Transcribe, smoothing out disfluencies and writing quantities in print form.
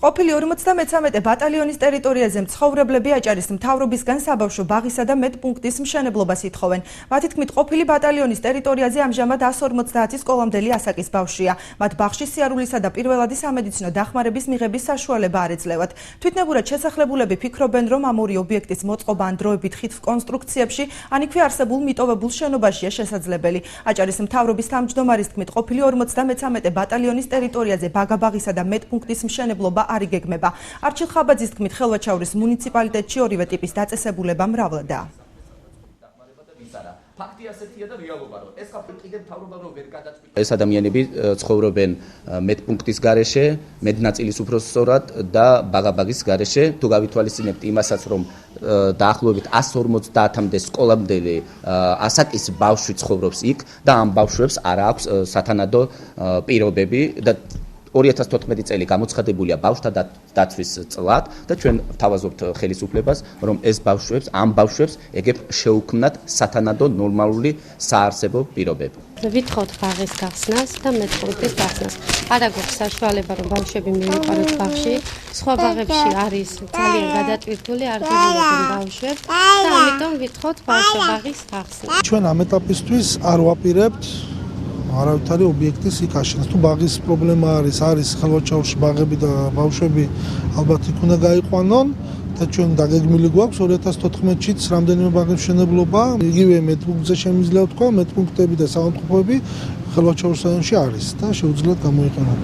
ყოფილი 53 ბატალიონის ტერიტორიაზე მცხოვრებლები აჭარის მთავრობისგან საბავშვო ბაღისა და медპუნქტის მშენებლობას ითხოვენ. მათი თქმით, ყოფილი ბატალიონის ტერიტორიაზე ამჟამად 150 სკოლამდელი ასაკის ბავშვია. მათ ბაღში სიარულისა და პირველადი სამედიცინო დახმარების მიღების საშუალება არ ეძლევათ. თვითნებურად შესახლებულები ფიქრობენ, რომ ამ ორი ობიექტის მოწყობა ან დროებით ხით კონსტრუქციებში, ან იქვე არსებულ მიტოვებულ შენობაშია შესაძლებელი. აჭარის მთავრობის თავმჯდომარის თქმით, ყოფილი 53 ბატალიონის ტერიტორიაზე ბაგაბაღისა და медპუნქტის მშენებლობა არ იგეგმება. არჩილ ხაბაძის თქმით, ხელვაჩაურის მუნიციპალიტეტში ორივე ტიპის დაწესებულება მრავლადაა. ეს ადამიანები ცხოვრობენ медპუნქტის გარეშე, медნაწილის უფრო სწორად და ბაღაბაღის გარეშე. თუ გავითვალისწინებთ იმასაც, რომ დაახლოებით 150-მდე სკოლამდელი ასაკის ბავშვი ცხოვრობს იქ და ამ ბავშვებს არ აქვს სათანადო პირობები და 2014 წელი გამოცხადებულია ბავშვთა დაცვის წლად და ჩვენ ვთავაზობთ ხელისუფლებას, რომ ამ ბავშვებს ეგებ შეუქმნათ სათანადო ნორმალური საარსებო პირობები. ვითხოვთ ბაღის გახსნას და медპუნქტის გახსნას. არ აქვს საშუალება, რომ ბავშვები მივიყვანოთ ბაღში. სხვა ბაღებში არის ძალიან გადატვირთული, არ გეუბნებიან ბავშვებს და ამიტომ ვითხოვთ ბაღის გახსნას. ჩვენ ამ ეტაპისთვის არ ვაპირებთ არავითარი ობიექტის იქ აშენას. თუ ბაღის პრობლემა არის ხელვაჩაურში ბაღები და ბავშვები ალბათ იქ უნდა გაიყვანონ და ჩვენ დაგეგმილი გვაქვს 2014-ში რამდენიმე ბაღის მშენებლობა. იგივე медპუნქტზე შემიძლია თქვა, медპუნქტები და საავადმყოფოები ხელვაჩაურის რაიონში არის და შეუძლიათ გამოიყენონ.